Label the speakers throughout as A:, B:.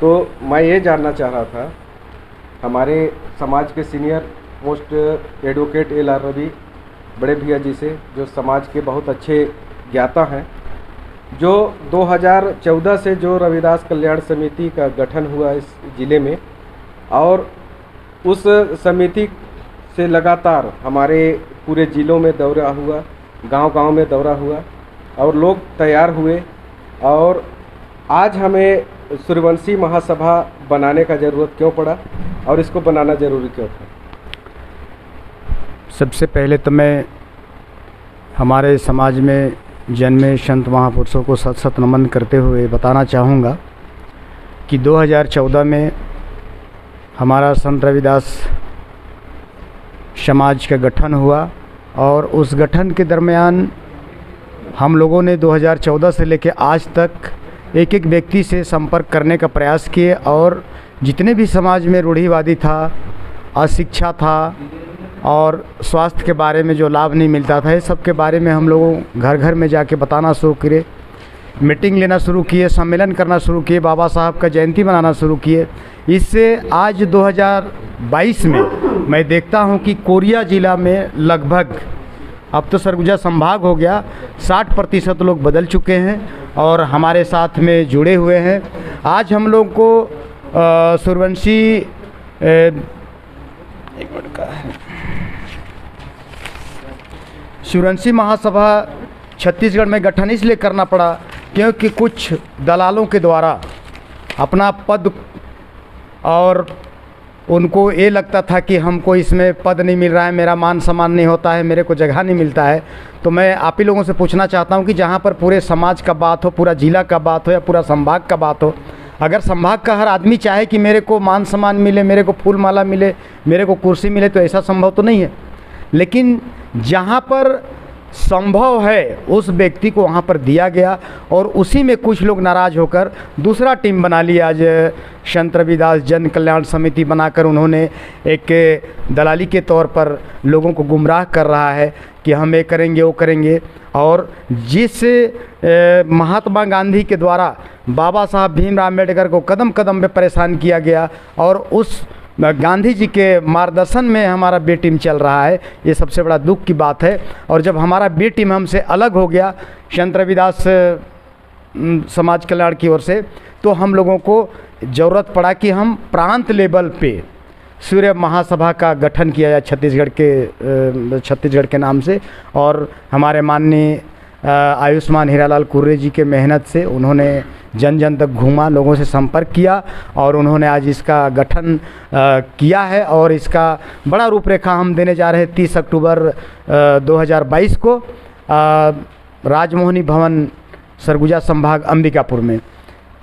A: तो मैं ये जानना चाह रहा था हमारे समाज के senior most advocate L R Ravi बड़े भैया जी से, जो समाज के बहुत अच्छे ज्ञाता हैं, जो 2014 से जो रविदास कल्याण समिति का गठन हुआ इस ज़िले में, और उस समिति से लगातार हमारे पूरे ज़िलों में दौरा हुआ, गांव-गांव में दौरा हुआ और लोग तैयार हुए, और आज हमें सूर्यवंशी महासभा बनाने का ज़रूरत क्यों पड़ा और इसको बनाना ज़रूरी क्यों था?
B: सबसे पहले तो मैं हमारे समाज में जन्मे संत महापुरुषों को सत सत नमन करते हुए बताना चाहूँगा कि 2014 में हमारा संत रविदास समाज का गठन हुआ, और उस गठन के दरमियान हम लोगों ने 2014 से लेकर आज तक एक एक व्यक्ति से संपर्क करने का प्रयास किए, और जितने भी समाज में रूढ़िवादी था, अशिक्षा था और स्वास्थ्य के बारे में जो लाभ नहीं मिलता था, इस सब के बारे में हम लोगों घर घर में जाके बताना शुरू किए, मीटिंग लेना शुरू किए, सम्मेलन करना शुरू किए, बाबा साहब का जयंती मनाना शुरू किए। इससे आज 2022 में मैं देखता हूं कि कोरिया ज़िला में लगभग, अब तो सरगुजा संभाग हो गया, 60% लोग बदल चुके हैं और हमारे साथ में जुड़े हुए हैं। आज हम लोग को सूर्यवंशी सूर्यवंशी महासभा छत्तीसगढ़ में गठन इसलिए करना पड़ा क्योंकि कुछ दलालों के द्वारा अपना पद, और उनको ये लगता था कि हमको इसमें पद नहीं मिल रहा है, मेरा मान सम्मान नहीं होता है, मेरे को जगह नहीं मिलता है। तो मैं आप ही लोगों से पूछना चाहता हूं कि जहां पर पूरे समाज का बात हो, पूरा जिला का बात हो या पूरा संभाग का बात हो, अगर संभाग का हर आदमी चाहे कि मेरे को मान सम्मान मिले, मेरे को फूल माला मिले, मेरे को कुर्सी मिले, तो ऐसा संभव तो नहीं है। लेकिन जहाँ पर संभव है उस व्यक्ति को वहाँ पर दिया गया, और उसी में कुछ लोग नाराज़ होकर दूसरा टीम बना लिया। आज संत रविदास जन कल्याण समिति बनाकर उन्होंने एक दलाली के तौर पर लोगों को गुमराह कर रहा है कि हम ये करेंगे वो करेंगे। और जिस महात्मा गांधी के द्वारा बाबा साहब भीमराव अम्बेडकर को कदम कदम पे परेशान किया गया, और उस गांधी जी के मार्गदर्शन में हमारा बी टीम चल रहा है, ये सबसे बड़ा दुख की बात है। और जब हमारा बी टीम हमसे अलग हो गया संत रविदास समाज कल्याण की ओर से, तो हम लोगों को ज़रूरत पड़ा कि हम प्रांत लेवल पे सूर्य महासभा का गठन किया जाए छत्तीसगढ़ के नाम से। और हमारे माननीय आयुष्मान हीरालाल कुर्रे जी के मेहनत से उन्होंने जन जन तक घूमा, लोगों से संपर्क किया, और उन्होंने आज इसका गठन किया है। और इसका बड़ा रूपरेखा हम देने जा रहे हैं 30 अक्टूबर 2022 को राजमोहनी भवन सरगुजा संभाग अंबिकापुर में।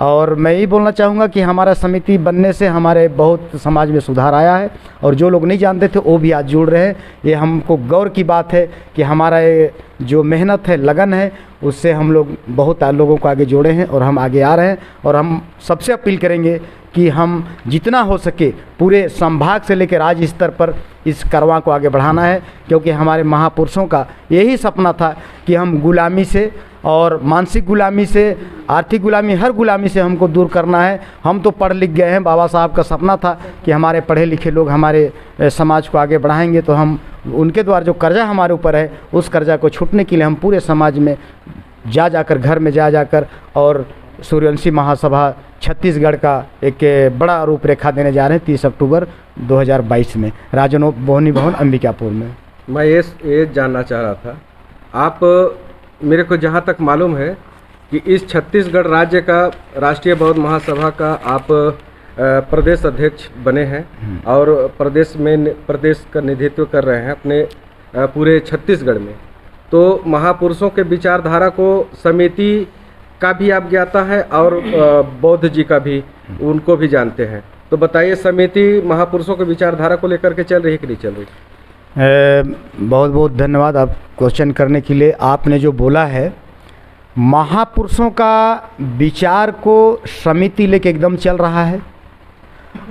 B: और मैं यही बोलना चाहूँगा कि हमारा समिति बनने से हमारे बहुत समाज में सुधार आया है, और जो लोग नहीं जानते थे वो भी आज जुड़ रहे हैं। ये हमको गौर की बात है कि हमारा ये जो मेहनत है, लगन है, उससे हम लोग बहुत लोगों को आगे जोड़े हैं और हम आगे आ रहे हैं। और हम सबसे अपील करेंगे कि हम जितना हो सके पूरे संभाग से लेकर राज्य स्तर पर इस कारवां को आगे बढ़ाना है, क्योंकि हमारे महापुरुषों का यही सपना था कि हम गुलामी से और मानसिक गुलामी से, आर्थिक गुलामी, हर गुलामी से हमको दूर करना है। हम तो पढ़ लिख गए हैं, बाबा साहब का सपना था कि हमारे पढ़े लिखे लोग हमारे समाज को आगे बढ़ाएंगे, तो हम उनके द्वारा जो कर्जा हमारे ऊपर है उस कर्जा को छूटने के लिए हम पूरे समाज में जाकर, घर में जाकर और सूर्यवंशी महासभा छत्तीसगढ़ का एक बड़ा रूपरेखा देने जा रहे हैं 30 अक्टूबर 2022 में राजमोहनी भवन अंबिकापुर में।
A: मैं ये जानना चाह रहा था, आप, मेरे को जहाँ तक मालूम है कि इस छत्तीसगढ़ राज्य का राष्ट्रीय बौद्ध महासभा का आप प्रदेश अध्यक्ष बने हैं और प्रदेश का नेतृत्व कर रहे हैं अपने पूरे छत्तीसगढ़ में। तो महापुरुषों के विचारधारा को समिति का भी आप ज्ञाता है और बौद्ध जी का भी, उनको भी जानते हैं। तो बताइए, समिति महापुरुषों के विचारधारा को लेकर के चल रही है कि नहीं चल रही?
B: बहुत बहुत धन्यवाद आप क्वेश्चन करने के लिए। आपने जो बोला है, महापुरुषों का विचार को समिति लेके एकदम चल रहा है,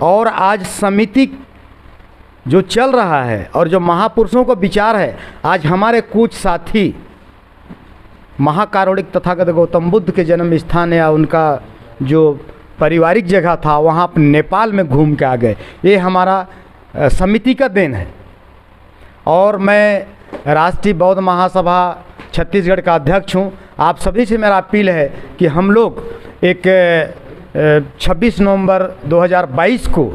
B: और आज समिति जो चल रहा है और जो महापुरुषों का विचार है, आज हमारे कुछ साथी महाकारुणिक तथागत गौतम बुद्ध के जन्म स्थान या उनका जो पारिवारिक जगह था, वहाँ पर नेपाल में घूम के आ गए। ये हमारा समिति का देन है। और मैं राष्ट्रीय बौद्ध महासभा छत्तीसगढ़ का अध्यक्ष हूँ। आप सभी से मेरा अपील है कि हम लोग एक 26 नवंबर 2022 को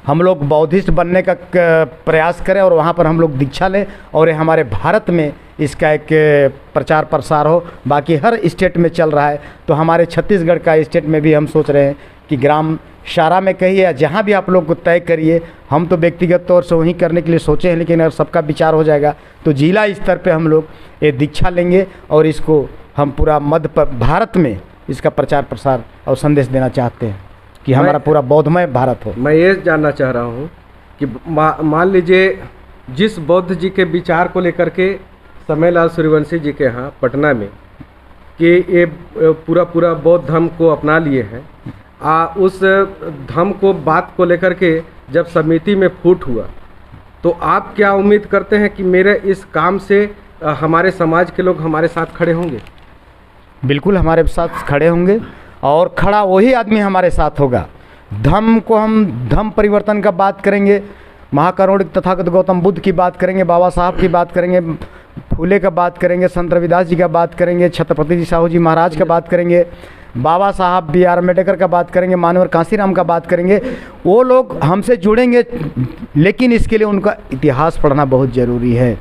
B: हम लोग बौद्धिस्ट बनने का प्रयास करें और वहाँ पर हम लोग दीक्षा लें और ये हमारे भारत में इसका एक प्रचार प्रसार हो। बाकी हर स्टेट में चल रहा है, तो हमारे छत्तीसगढ़ का स्टेट में भी हम सोच रहे हैं कि ग्राम शारा में कहिए या जहाँ भी आप लोग को तय करिए। हम तो व्यक्तिगत तौर से वहीं करने के लिए सोचे हैं, लेकिन अगर सबका विचार हो जाएगा तो जिला स्तर पे हम लोग ये दीक्षा लेंगे और इसको हम पूरा भारत में इसका प्रचार प्रसार और संदेश देना चाहते हैं कि हमारा पूरा बौद्धमय भारत हो।
A: मैं ये जानना चाह रहा हूँ कि मान लीजिए जिस बौद्ध जी के विचार को लेकर के समयलाल सूर्यवंशी जी के यहाँ पटना में कि ये पूरा बौद्ध धर्म को अपना लिए हैं, उस धर्म को बात को लेकर के जब समिति में फूट हुआ तो आप क्या उम्मीद करते हैं कि मेरे इस काम से हमारे समाज के लोग हमारे साथ खड़े होंगे?
B: बिल्कुल हमारे साथ खड़े होंगे और खड़ा वही आदमी हमारे साथ होगा। धर्म को हम धर्म परिवर्तन का बात करेंगे, महाकरुणिक तथागत गौतम बुद्ध की बात करेंगे, बाबा साहब की बात करेंगे, फूले का बात करेंगे, संत रविदास जी का बात करेंगे, छत्रपति जी साहू जी महाराज का बात करेंगे, बाबा साहब B.R. अम्बेडकर का बात करेंगे, मानवर कांसीराम का बात करेंगे। वो लोग हमसे जुड़ेंगे, लेकिन इसके लिए उनका इतिहास पढ़ना बहुत ज़रूरी है।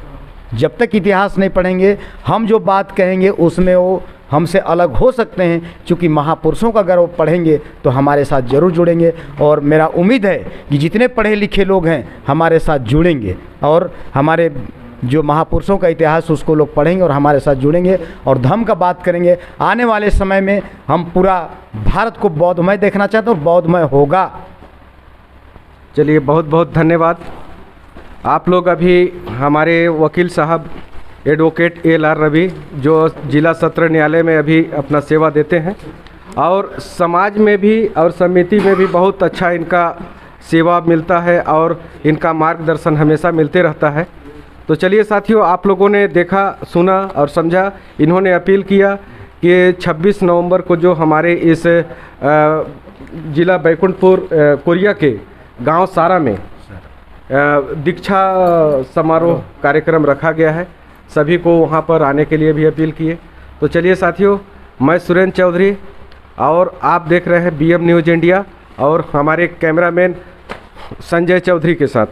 B: जब तक इतिहास नहीं पढ़ेंगे, हम जो बात कहेंगे उसमें वो हमसे अलग हो सकते हैं। चूँकि महापुरुषों का अगर वो पढ़ेंगे तो हमारे साथ ज़रूर जुड़ेंगे और मेरा उम्मीद है कि जितने पढ़े लिखे लोग हैं हमारे साथ जुड़ेंगे और हमारे जो महापुरुषों का इतिहास उसको लोग पढ़ेंगे और हमारे साथ जुड़ेंगे और धर्म का बात करेंगे। आने वाले समय में हम पूरा भारत को बौद्धमय देखना चाहते हैं और बौद्धमय होगा।
A: चलिए, बहुत बहुत धन्यवाद। आप लोग अभी हमारे वकील साहब एडवोकेट A.L.R. रवि जो जिला सत्र न्यायालय में अभी अपना सेवा देते हैं और समाज में भी और समिति में भी बहुत अच्छा इनका सेवा मिलता है और इनका मार्गदर्शन हमेशा मिलते रहता है। तो चलिए साथियों, आप लोगों ने देखा, सुना और समझा। इन्होंने अपील किया कि 26 नवंबर को जो हमारे इस जिला बैकुंठपुर कोरिया के गांव सारा में दीक्षा समारोह कार्यक्रम रखा गया है, सभी को वहां पर आने के लिए भी अपील किए। तो चलिए साथियों, मैं सुरेंद्र चौधरी और आप देख रहे हैं BM न्यूज़ इंडिया और हमारे कैमरामैन संजय चौधरी के साथ।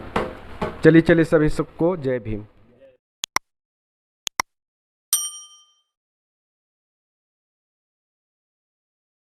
A: चलिए सभी सबको जय भीम।